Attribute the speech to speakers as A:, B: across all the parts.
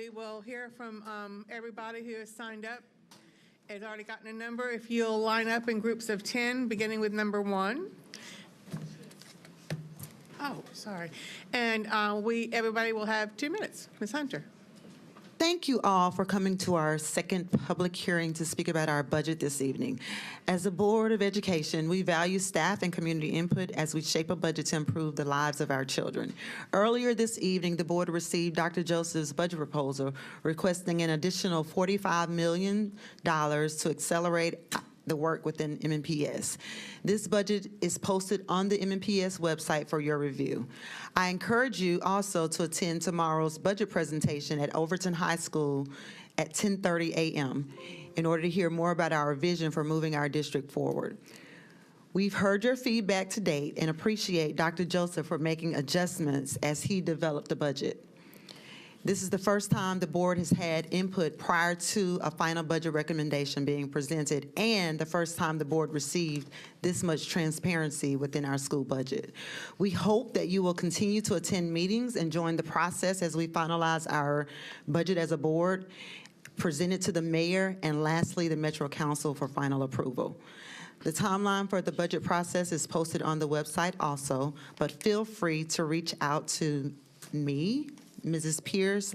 A: we will hear from everybody who has signed up, has already gotten a number. If you'll line up in groups of 10, beginning with number 1. Oh, sorry. And everybody will have 2 minutes. Ms. Hunter.
B: Thank you all for coming to our second public hearing to speak about our budget this evening. As a Board of Education, we value staff and community input as we shape a budget to improve the lives of our children. Earlier this evening, the board received Dr. Joseph's budget proposal requesting an additional $45 million to accelerate the work within MNPS. This budget is posted on the MNPS website for your review. I encourage you also to attend tomorrow's budget presentation at Overton High School at 10:30 a.m. in order to hear more about our vision for moving our district forward. We've heard your feedback to date and appreciate Dr. Joseph for making adjustments as he developed the budget. This is the first time the board has had input prior to a final budget recommendation being presented, and the first time the board received this much transparency within our school budget. We hope that you will continue to attend meetings and join the process as we finalize our budget as a board, present it to the mayor, and lastly, the Metro Council for final approval. The timeline for the budget process is posted on the website also, but feel free to reach out to me, Mrs. Pierce,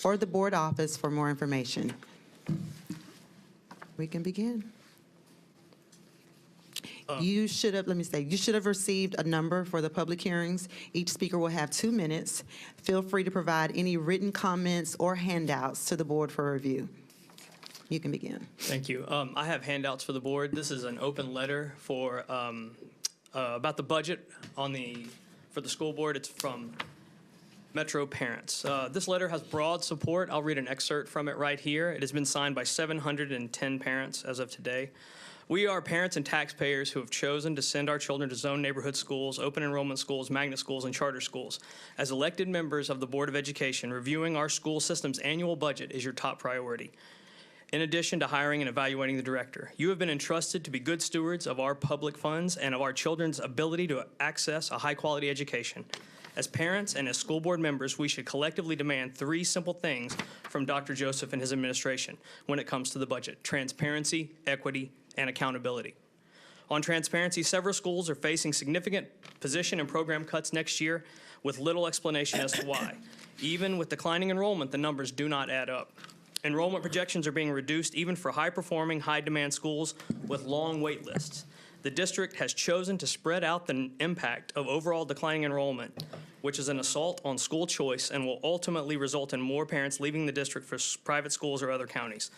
B: or the board office for more information. We can begin. You should have received a number for the public hearings. Each speaker will have 2 minutes. Feel free to provide any written comments or handouts to the board for review. You can begin.
C: Thank you. I have handouts for the board. This is an open letter for about the budget for the school board. It's from Metro parents. This letter has broad support. I'll read an excerpt from it right here. It has been signed by 710 parents as of today. We are parents and taxpayers who have chosen to send our children to zone neighborhood schools, open enrollment schools, magnet schools, and charter schools. As elected members of the Board of Education, reviewing our school system's annual budget is your top priority. In addition to hiring and evaluating the director, you have been entrusted to be good stewards of our public funds and of our children's ability to access a high-quality education. As parents and as school board members, we should collectively demand 3 simple things from Dr. Joseph and his administration when it comes to the budget: transparency, equity, and accountability. On transparency, several schools are facing significant position and program cuts next year with little explanation as to why. Even with declining enrollment, the numbers do not add up. Enrollment projections are being reduced even for high-performing, high-demand schools with long wait lists. The district has chosen to spread out the impact of overall declining enrollment, which is an assault on school choice and will ultimately result in more parents leaving the district for private schools or other counties.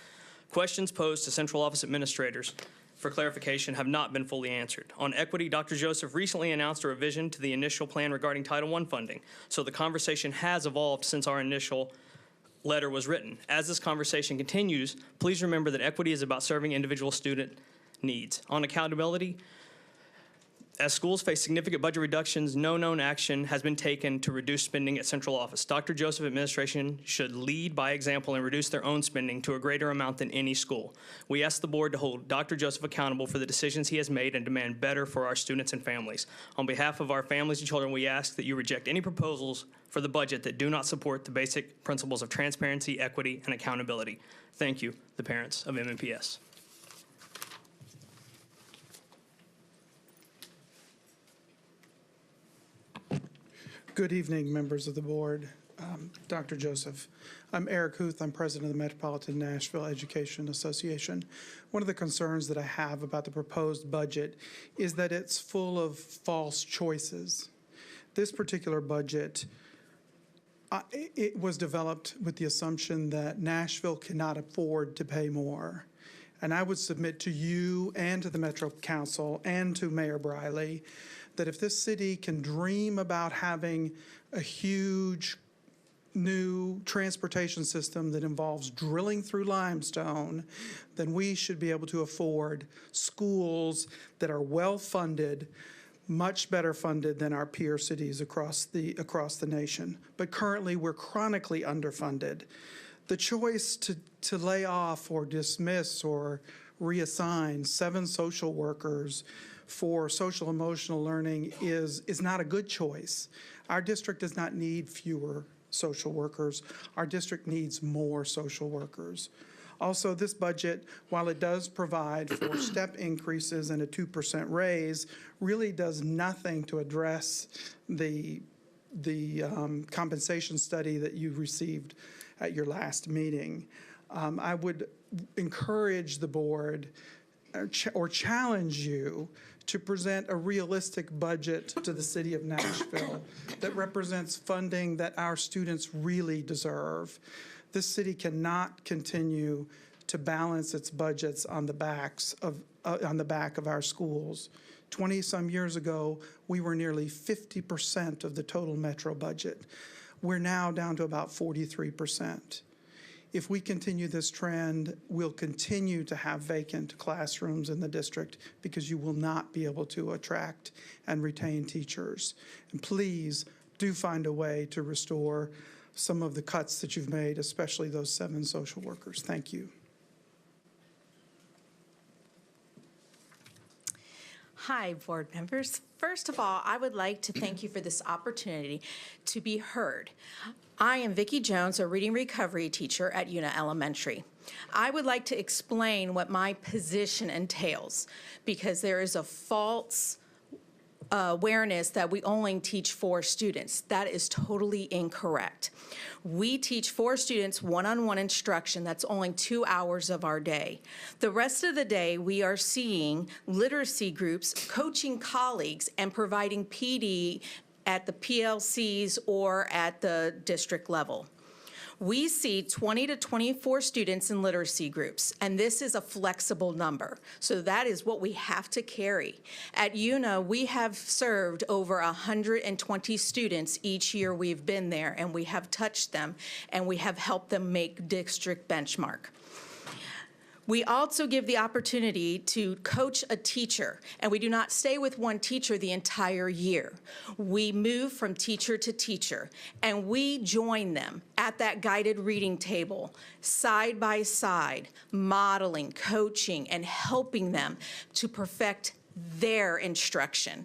C: Questions posed to central office administrators for clarification have not been fully answered. On equity, Dr. Joseph recently announced a revision to the initial plan regarding Title I funding, so the conversation has evolved since our initial letter was written. As this conversation continues, please remember that equity is about serving individual student needs. On accountability, as schools face significant budget reductions, no known action has been taken to reduce spending at central office. Dr. Joseph administration should lead by example and reduce their own spending to a greater amount than any school. We ask the board to hold Dr. Joseph accountable for the decisions he has made and demand better for our students and families. On behalf of our families and children, we ask that you reject any proposals for the budget that do not support the basic principles of transparency, equity, and accountability. Thank you, the parents of MNPS.
D: Good evening, members of the board. Dr. Joseph. I'm Eric Huth. I'm president of the Metropolitan Nashville Education Association. One of the concerns that I have about the proposed budget is that it's full of false choices. This particular budget, it was developed with the assumption that Nashville cannot afford to pay more. And I would submit to you and to the Metro Council and to Mayor Briley that if this city can dream about having a huge new transportation system that involves drilling through limestone, then we should be able to afford schools that are well-funded, much better funded than our peer cities across the nation. But currently, we're chronically underfunded. The choice to lay off or dismiss or reassign 7 social workers for social emotional learning is not a good choice. Our district does not need fewer social workers. Our district needs more social workers. Also, this budget, while it does provide for step increases and a 2% raise, really does nothing to address the compensation study that you received at your last meeting. I would encourage the board or challenge you to present a realistic budget to the city of Nashville that represents funding that our students really deserve. This city cannot continue to balance its budgets on the back of our schools. 20-some years ago, we were nearly 50% of the total metro budget. We're now down to about 43%. If we continue this trend, we'll continue to have vacant classrooms in the district because you will not be able to attract and retain teachers. And please do find a way to restore some of the cuts that you've made, especially those 7 social workers. Thank you.
E: Hi, board members. First of all, I would like to thank you for this opportunity to be heard. I am Vicki Jones, a reading recovery teacher at Una Elementary. I would like to explain what my position entails because there is a false awareness that we only teach 4 students. That is totally incorrect. We teach 4 students one-on-one instruction. That's only 2 hours of our day. The rest of the day, we are seeing literacy groups, coaching colleagues, and providing PD at the PLCs or at the district level. We see 20 to 24 students in literacy groups, and this is a flexible number. So that is what we have to carry. At UNA, we have served over 120 students each year we've been there, and we have touched them, and we have helped them make district benchmark. We also give the opportunity to coach a teacher, and we do not stay with one teacher the entire year. We move from teacher to teacher, and we join them at that guided reading table, side by side, modeling, coaching, and helping them to perfect their instruction.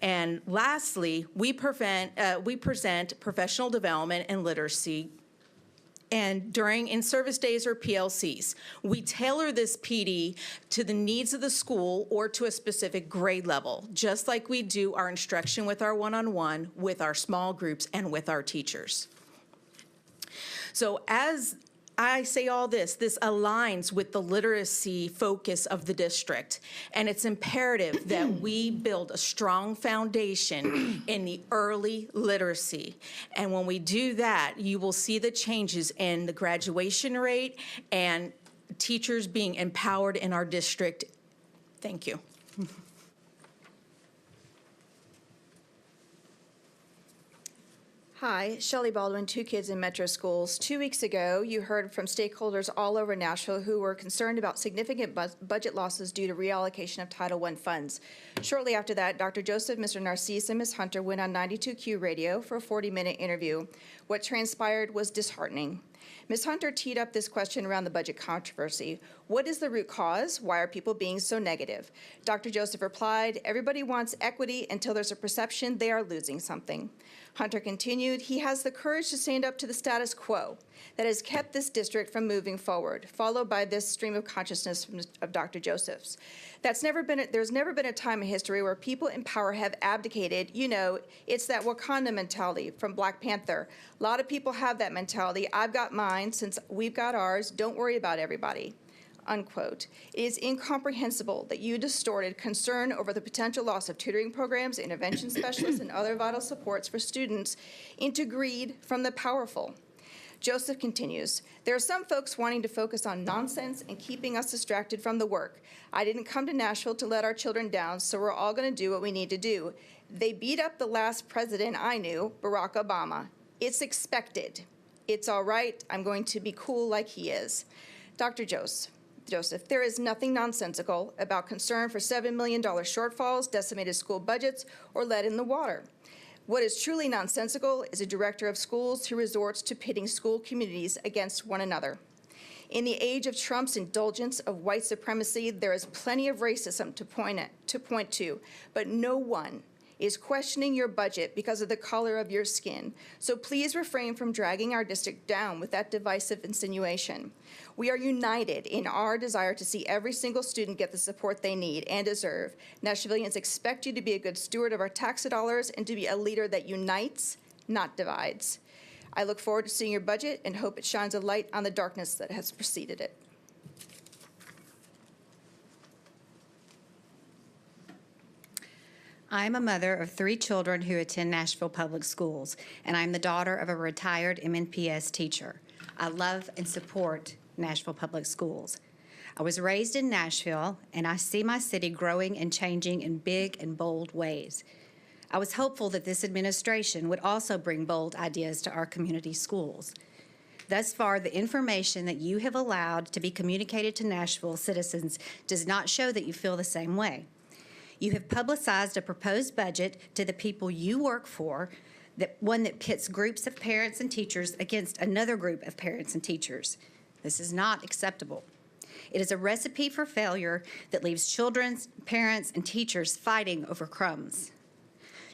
E: And lastly, we present professional development and literacy and during in-service days or PLCs. We tailor this PD to the needs of the school or to a specific grade level, just like we do our instruction with our one-on-one, with our small groups, and with our teachers. So as I say all this aligns with the literacy focus of the district, and it's imperative that we build a strong foundation in the early literacy. And when we do that, you will see the changes in the graduation rate and teachers being empowered in our district. Thank you.
F: Hi, Shelley Baldwin, 2 kids in metro schools. 2 weeks ago, you heard from stakeholders all over Nashville who were concerned about significant budget losses due to reallocation of Title I funds. Shortly after that, Dr. Joseph, Mr. Narcisse, and Ms. Hunter went on 92Q radio for a 40-minute interview. What transpired was disheartening. Ms. Hunter teed up this question around the budget controversy. What is the root cause? Why are people being so negative? Dr. Joseph replied, everybody wants equity until there's a perception they are losing something. Hunter continued, he has the courage to stand up to the status quo that has kept this district from moving forward, followed by this stream of consciousness of Dr. Joseph's. There's never been a time in history where people in power have abdicated. You know, it's that Wakanda mentality from Black Panther. A lot of people have that mentality. I've got mine, since we've got ours. Don't worry about everybody. Unquote. It is incomprehensible that you distorted concern over the potential loss of tutoring programs, intervention specialists, and other vital supports for students into greed from the powerful. Joseph continues, there are some folks wanting to focus on nonsense and keeping us distracted from the work. I didn't come to Nashville to let our children down, so we're all going to do what we need to do. They beat up the last president I knew, Barack Obama. It's expected. It's all right. I'm going to be cool like he is. Dr. Joseph, there is nothing nonsensical about concern for $7 million shortfalls, decimated school budgets, or lead in the water. What is truly nonsensical is a director of schools who resorts to pitting school communities against one another. In the age of Trump's indulgence of white supremacy, there is plenty of racism to point to, but no one is questioning your budget because of the color of your skin. So please refrain from dragging our district down with that divisive insinuation. We are united in our desire to see every single student get the support they need and deserve. Nashvillians expect you to be a good steward of our tax dollars and to be a leader that unites, not divides. I look forward to seeing your budget and hope it shines a light on the darkness that has preceded it.
G: I'm a mother of 3 children who attend Nashville Public Schools, and I'm the daughter of a retired MNPS teacher. I love and support Nashville Public Schools. I was raised in Nashville, and I see my city growing and changing in big and bold ways. I was hopeful that this administration would also bring bold ideas to our community schools. Thus far, the information that you have allowed to be communicated to Nashville citizens does not show that you feel the same way. You have publicized a proposed budget to the people you work for, one that pits groups of parents and teachers against another group of parents and teachers. This is not acceptable. It is a recipe for failure that leaves children, parents, and teachers fighting over crumbs.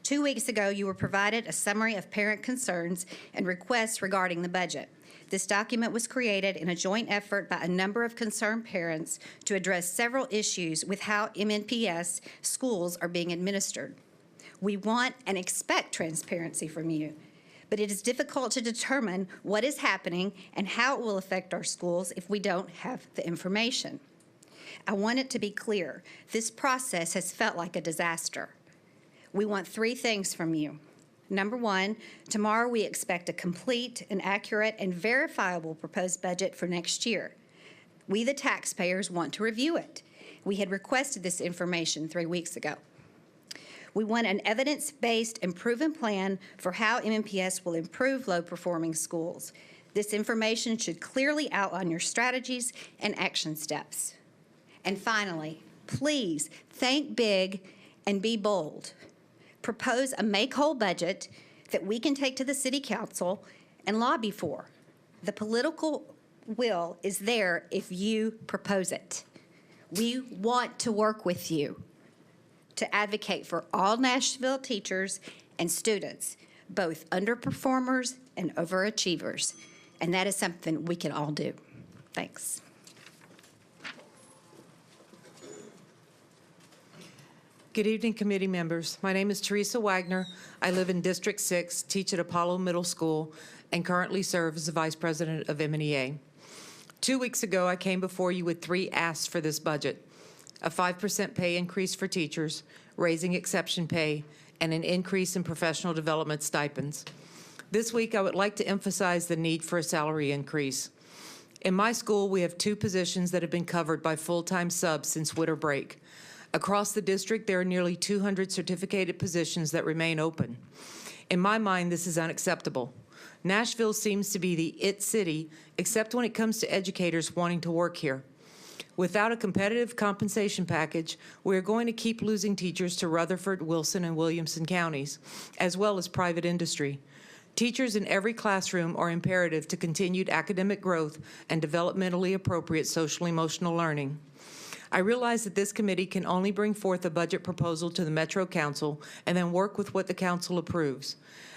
G: 2 weeks ago, you were provided a summary of parent concerns and requests regarding the budget. This document was created in a joint effort by a number of concerned parents to address several issues with how MNPS schools are being administered. We want and expect transparency from you, but it is difficult to determine what is happening and how it will affect our schools if we don't have the information. I want it to be clear, this process has felt like a disaster. We want 3 things from you. Number 1, tomorrow we expect a complete and accurate and verifiable proposed budget for next year. We, the taxpayers, want to review it. We had requested this information 3 weeks ago. We want an evidence-based and proven plan for how MNPS will improve low-performing schools. This information should clearly outline your strategies and action steps. And finally, please think big and be bold. Propose a make-whole budget that we can take to the City Council and lobby for. The political will is there if you propose it. We want to work with you to advocate for all Nashville teachers and students, both underperformers and overachievers, and that is something we can all do. Thanks.
H: Good evening, committee members. My name is Teresa Wagner. I live in District 6, teach at Apollo Middle School, and currently serve as the Vice President of M&EA. 2 weeks ago, I came before you with 3 asks for this budget: a 5% pay increase for teachers, raising exception pay, and an increase in professional development stipends. This week, I would like to emphasize the need for a salary increase. In my school, we have 2 positions that have been covered by full-time subs since winter break. Across the district, there are nearly 200 certificated positions that remain open. In my mind, this is unacceptable. Nashville seems to be the it city, except when it comes to educators wanting to work here. Without a competitive compensation package, we are going to keep losing teachers to Rutherford, Wilson, and Williamson counties, as well as private industry. Teachers in every classroom are imperative to continued academic growth and developmentally appropriate social-emotional learning. I realize that this committee can only bring forth a budget proposal to the Metro Council and then work with what the council approves.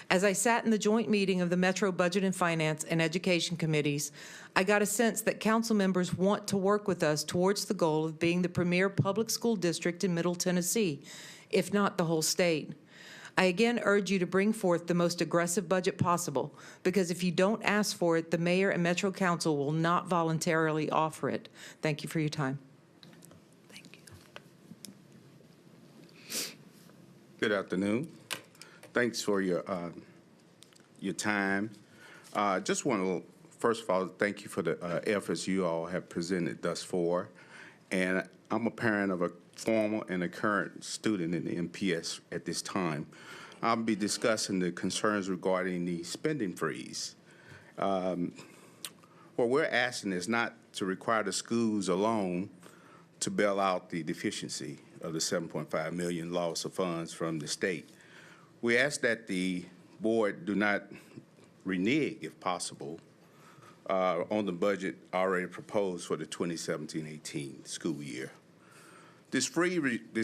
H: As I sat in the joint meeting of the Metro Budget and Finance and Education Committees, I got a sense that council members want to work with us towards the goal of being the premier public school district in Middle Tennessee, if not the whole state. I again urge you to bring forth the most aggressive budget possible, because if you don't ask for it, the mayor and Metro Council will not voluntarily offer it. Thank you for your time.
I: Good afternoon. Thanks for your time. Just want to, first of all, thank you for the efforts you all have presented thus far. And I'm a parent of a former and a current student in the MPS at this time. I'll be discussing the concerns regarding the spending freeze. What we're asking is not to require the schools alone to bail out the deficiency of the $7.5 million loss of funds from the state. We ask that the board do not renege, if possible, on the budget already proposed for the 2017-18 school year. This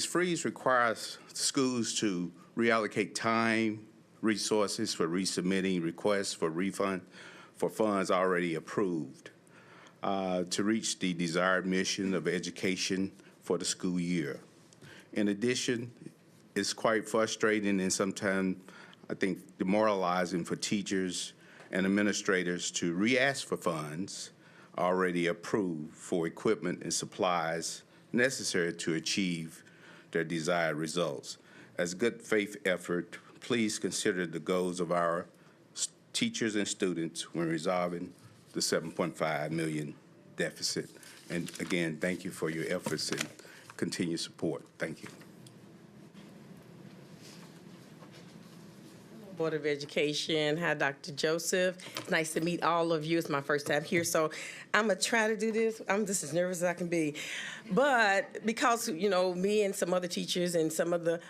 I: freeze requires schools to reallocate time, resources for resubmitting requests for refund for funds already approved to reach the desired mission of education for the school year. In addition, it's quite frustrating and sometimes, I think, demoralizing for teachers and administrators to re-ask for funds already approved for equipment and supplies necessary to achieve their desired results. As a good faith effort, please consider the goals of our teachers and students when resolving the $7.5 million deficit. And again, thank you for your efforts and continued support. Thank you.
J: Board of Education. Hi, Dr. Joseph. It's nice to meet all of you. It's my first time here, so I'm going to try to do this. I'm just as nervous as I can be. But because, you know, me and some other teachers and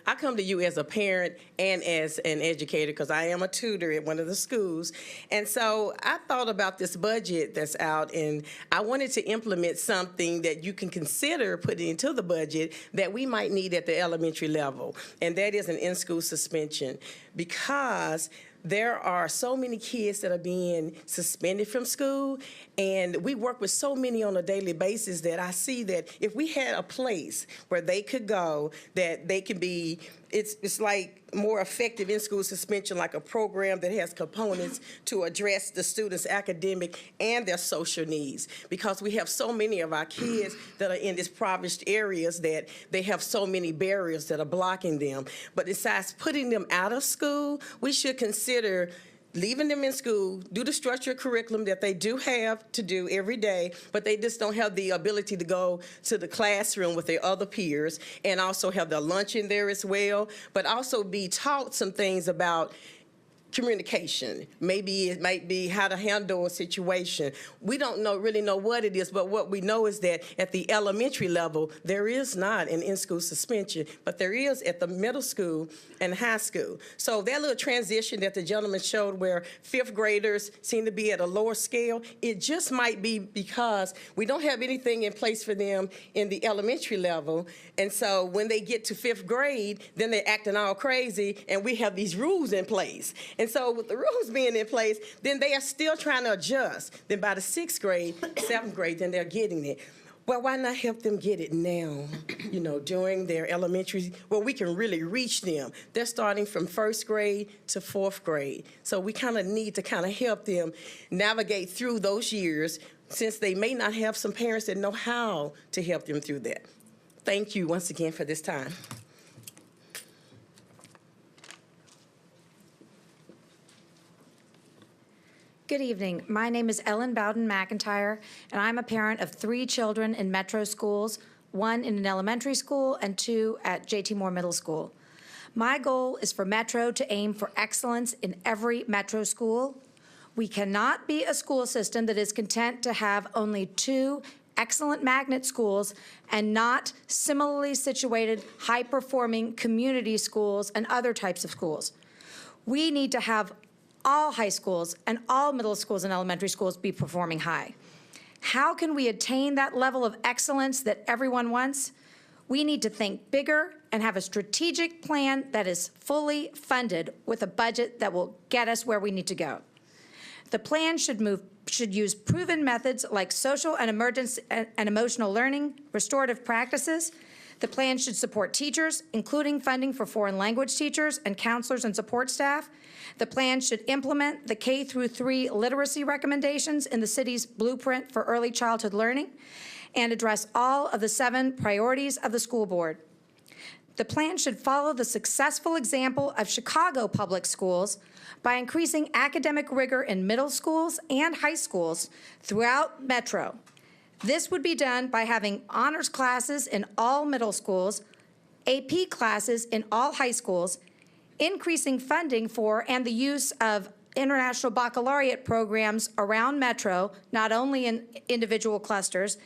J: I come to you as a parent and as an educator because I am a tutor at one of the schools. And so I thought about this budget that's out, and I wanted to implement something that you can consider putting into the budget that we might need at the elementary level, and that is an in-school suspension. Because there are so many kids that are being suspended from school, and we work with so many on a daily basis that I see that if we had a place where they could go, that they can be, it's like more effective in-school suspension, like a program that has components to address the students' academic and their social needs. Because we have so many of our kids that are in impoverished areas that they have so many barriers that are blocking them. But besides putting them out of school, we should consider leaving them in school, do the structured curriculum that they do have to do every day, but they just don't have the ability to go to the classroom with their other peers, and also have their lunch in there as well, but also be taught some things about communication. Maybe it might be how to handle a situation. We don't really know what it is, but what we know is that at the elementary level, there is not an in-school suspension, but there is at the middle school and high school. So that little transition that the gentleman showed where fifth graders seem to be at a lower scale, it just might be because we don't have anything in place for them in the elementary level. And so when they get to fifth grade, then they're acting all crazy, and we have these rules in place. And so with the rules being in place, then they are still trying to adjust. Then by the sixth grade, seventh grade, then they're getting it. Well, why not help them get it now, you know, during their elementary, where we can really reach them. They're starting from first grade to fourth grade. So we kind of need to kind of help them navigate through those years, since they may not have some parents that know how to help them through that. Thank you once again for this time.
K: Good evening. My name is Ellen Bowden McIntyre, and I'm a parent of 3 children in metro schools, 1 in an elementary school and 2 at J.T. Moore Middle School. My goal is for Metro to aim for excellence in every metro school. We cannot be a school system that is content to have only 2 excellent magnet schools and not similarly situated, high-performing community schools and other types of schools. We need to have all high schools and all middle schools and elementary schools be performing high. How can we attain that level of excellence that everyone wants? We need to think bigger and have a strategic plan that is fully funded with a budget that will get us where we need to go. The plan should use proven methods like social and emotional learning, restorative practices. The plan should support teachers, including funding for foreign language teachers and counselors and support staff. The plan should implement the K-3 literacy recommendations in the city's blueprint for early childhood learning and address all of the 7 priorities of the school board. The plan should follow the successful example of Chicago public schools by increasing academic rigor in middle schools and high schools throughout Metro. This would be done by having honors classes in all middle schools, AP classes in all high schools, increasing funding for and the use of international baccalaureate programs around Metro, not only in individual clusters,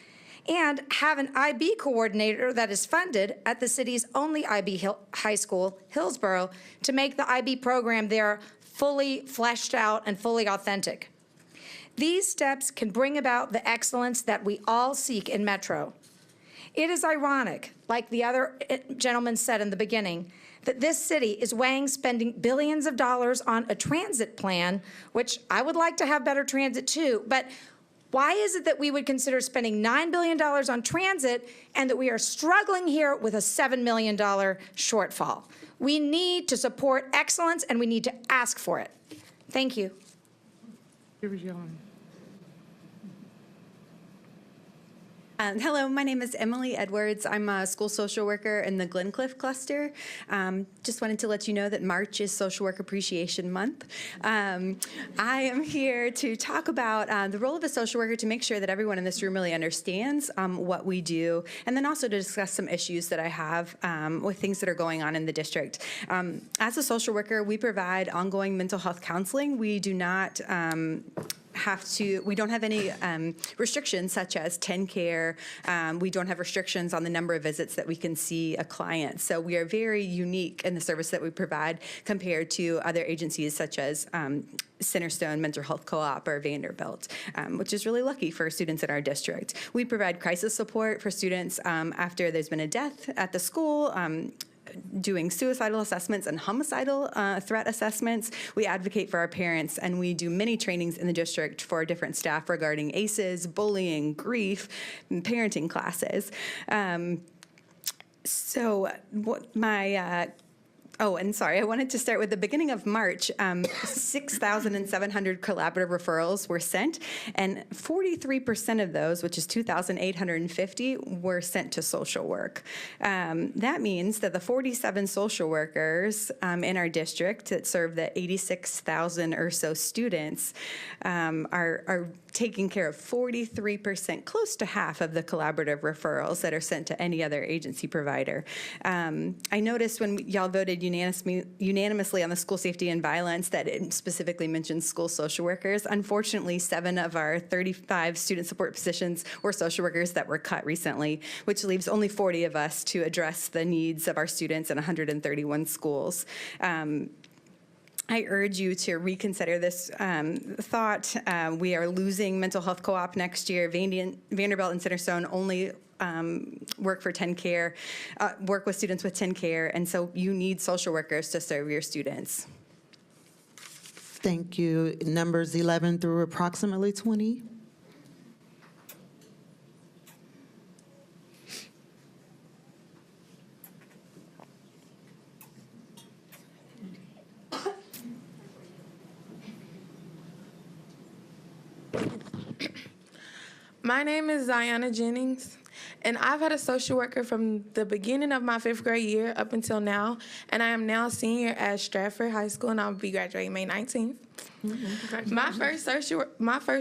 K: and have an IB coordinator that is funded at the city's only IB high school, Hillsborough, to make the IB program there fully fleshed out and fully authentic. These steps can bring about the excellence that we all seek in Metro. It is ironic, like the other gentleman said in the beginning, that this city is weighing spending billions of dollars on a transit plan, which I would like to have better transit too, but why is it that we would consider spending $9 billion on transit and that we are struggling here with a $7 million shortfall? We need to support excellence and we need to ask for it. Thank you.
L: Hello, my name is Emily Edwards. I'm a school social worker in the Glencliff cluster. Just wanted to let you know that March is Social Work Appreciation Month. I am here to talk about the role of a social worker to make sure that everyone in this room really understands what we do, and then also to discuss some issues that I have with things that are going on in the district. As a social worker, we provide ongoing mental health counseling. We do not we don't have any restrictions such as 10 care. We don't have restrictions on the number of visits that we can see a client. So we are very unique in the service that we provide compared to other agencies such as Centerstone Mental Health Co-op or Vanderbilt, which is really lucky for students in our district. We provide crisis support for students after there's been a death at the school, doing suicidal assessments and homicidal threat assessments. We advocate for our parents, and we do many trainings in the district for different staff regarding ACEs, bullying, grief, and parenting classes. And sorry, I wanted to start with the beginning of March. 6,700 collaborative referrals were sent, and 43% of those, which is 2,850, were sent to social work. That means that the 47 social workers in our district that serve the 86,000 or so students are taking care of 43%, close to half of the collaborative referrals that are sent to any other agency provider. I noticed when y'all voted unanimously on the school safety and violence that it specifically mentions school social workers. Unfortunately, 7 of our 35 student support positions were social workers that were cut recently, which leaves only 40 of us to address the needs of our students in 131 schools. I urge you to reconsider this thought. We are losing mental health co-op next year. Vanderbilt and Centerstone only work for 10 care, work with students with 10 care, and so you need social workers to serve your students.
B: Thank you. Numbers 11 through approximately 20.
M: My name is Ziana Jennings, and I've had a social worker from the beginning of my 5th grade year up until now, and I am now a senior at Stratford High School, and I'll be graduating May 19th. My first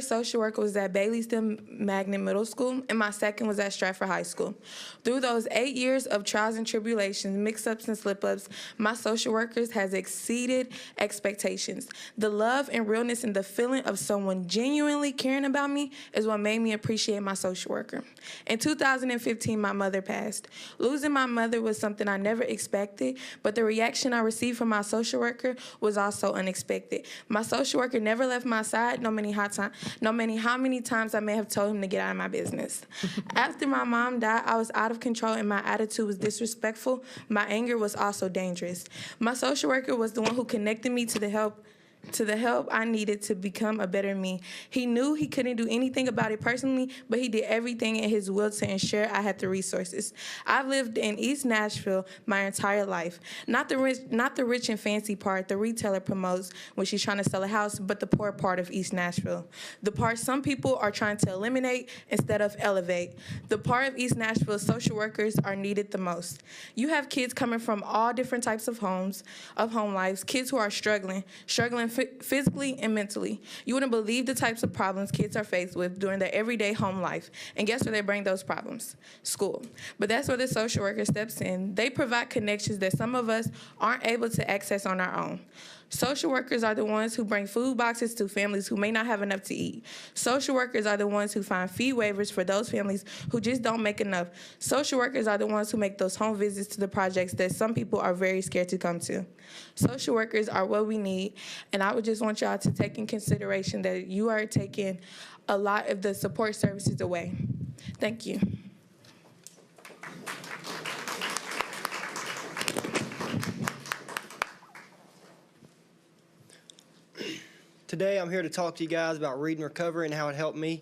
M: social worker was at Baileystown Magnet Middle School, and my second was at Stratford High School. Through those 8 years of trials and tribulations, mix-ups and slip-ups, my social workers has exceeded expectations. The love and realness and the feeling of someone genuinely caring about me is what made me appreciate my social worker. In 2015, my mother passed. Losing my mother was something I never expected, but the reaction I received from my social worker was also unexpected. My social worker never left my side, no matter how many times I may have told him to get out of my business. After my mom died, I was out of control and my attitude was disrespectful. My anger was also dangerous. My social worker was the one who connected me to the help I needed to become a better me. He knew he couldn't do anything about it personally, but he did everything in his will to ensure I had the resources. I've lived in East Nashville my entire life. Not the rich and fancy part the retailer promotes when she's trying to sell a house, but the poor part of East Nashville. The part some people are trying to eliminate instead of elevate. The part of East Nashville social workers are needed the most. You have kids coming from all different types of home lives, kids who are struggling physically and mentally. You wouldn't believe the types of problems kids are faced with during their everyday home life. And guess where they bring those problems? School. But that's where the social worker steps in. They provide connections that some of us aren't able to access on our own. Social workers are the ones who bring food boxes to families who may not have enough to eat. Social workers are the ones who find fee waivers for those families who just don't make enough. Social workers are the ones who make those home visits to the projects that some people are very scared to come to. Social workers are what we need, and I would just want y'all to take in consideration that you are taking a lot of the support services away. Thank you.
N: Today, I'm here to talk to you guys about reading recovery and how it helped me.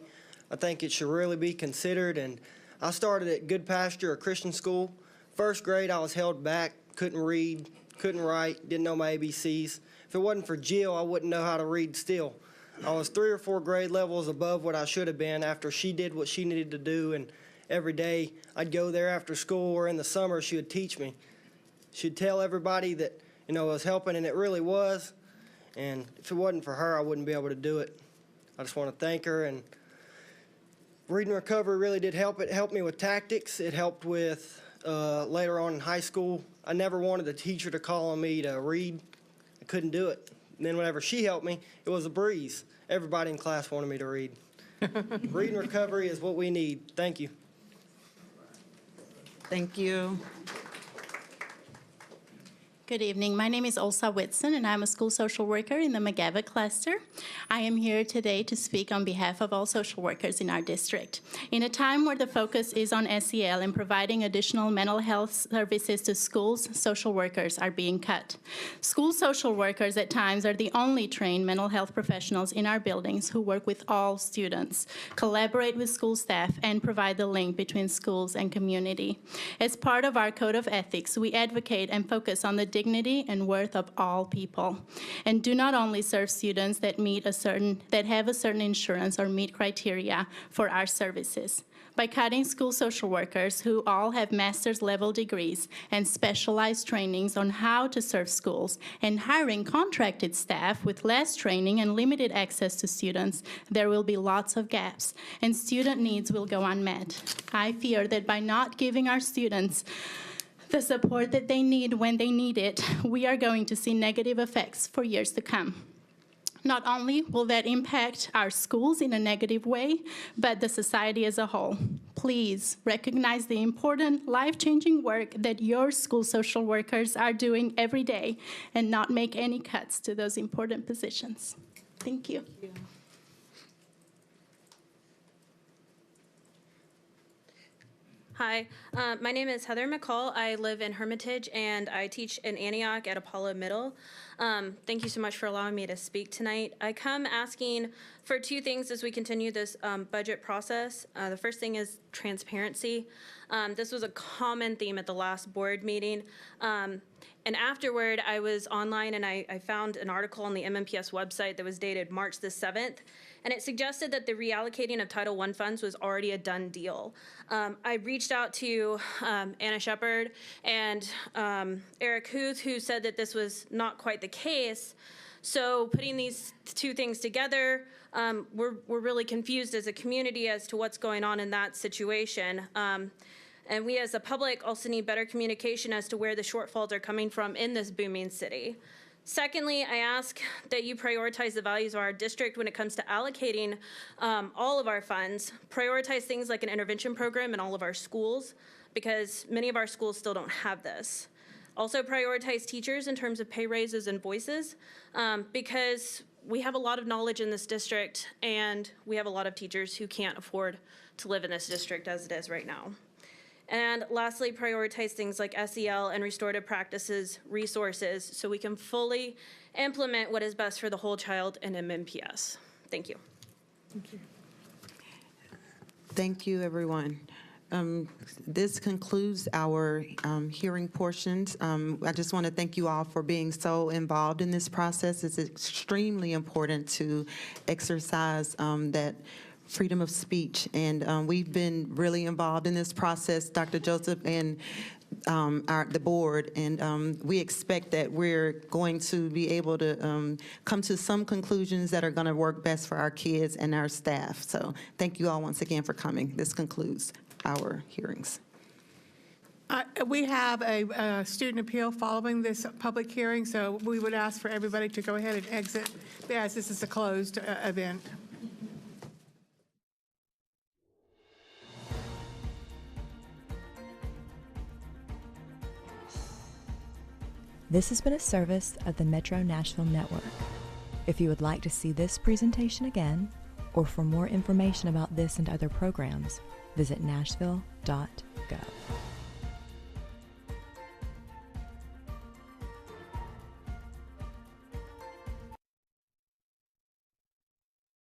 N: I think it should really be considered, and I started at Good Pasture, a Christian school. First grade, I was held back, couldn't read, couldn't write, didn't know my ABCs. If it wasn't for Jill, I wouldn't know how to read still. I was 3 or 4 grade levels above what I should have been after she did what she needed to do, and every day I'd go there after school or in the summer, she would teach me. She'd tell everybody that, it was helping, and it really was. And if it wasn't for her, I wouldn't be able to do it. I just want to thank her. And reading recovery really did help. It helped me with tactics. It helped with later on in high school. I never wanted the teacher to call on me to read. I couldn't do it. And then whenever she helped me, it was a breeze. Everybody in class wanted me to read. Reading recovery is what we need. Thank you.
B: Thank you.
O: Good evening. My name is Elsa Watson, and I'm a school social worker in the McGavock cluster. I am here today to speak on behalf of all social workers in our district. In a time where the focus is on SEL and providing additional mental health services to schools, social workers are being cut. School social workers at times are the only trained mental health professionals in our buildings who work with all students, collaborate with school staff, and provide the link between schools and community. As part of our code of ethics, we advocate and focus on the dignity and worth of all people, and do not only serve students that have a certain insurance or meet criteria for our services. By cutting school social workers who all have master's level degrees and specialized trainings on how to serve schools, and hiring contracted staff with less training and limited access to students, there will be lots of gaps, and student needs will go unmet. I fear that by not giving our students the support that they need when they need it, we are going to see negative effects for years to come. Not only will that impact our schools in a negative way, but the society as a whole. Please recognize the important, life-changing work that your school social workers are doing every day and not make any cuts to those important positions. Thank you.
P: Hi, my name is Heather Mccall. I live in Hermitage, and I teach in Antioch at Apollo Middle. Thank you so much for allowing me to speak tonight. I come asking for 2 things as we continue this budget process. The first thing is transparency. This was a common theme at the last board meeting. And afterward, I was online and I found an article on the MNPS website that was dated March the 7th. And it suggested that the reallocating of Title I funds was already a done deal. I reached out to Anna Shepard and Eric Huth, who said that this was not quite the case. So putting these 2 things together, we're really confused as a community as to what's going on in that situation. And we as a public also need better communication as to where the shortfalls are coming from in this booming city. Secondly, I ask that you prioritize the values of our district when it comes to allocating all of our funds. Prioritize things like an intervention program in all of our schools, because many of our schools still don't have this. Also prioritize teachers in terms of pay raises and voices, because we have a lot of knowledge in this district, and we have a lot of teachers who can't afford to live in this district as it is right now. And lastly, prioritize things like SEL and restorative practices resources so we can fully implement what is best for the whole child in MNPS. Thank you.
B: Thank you. Thank you, everyone. This concludes our hearing portions. I just want to thank you all for being so involved in this process. It's extremely important to exercise that freedom of speech, and we've been really involved in this process, Dr. Joseph and the board, and we expect that we're going to be able to come to some conclusions that are going to work best for our kids and our staff. So thank you all once again for coming. This concludes our hearings.
A: We have a student appeal following this public hearing, so we would ask for everybody to go ahead and exit, as this is a closed event.
Q: This has been a service of the Metro Nashville Network. If you would like to see this presentation again, or for more information about this and other programs, visit nashville.gov.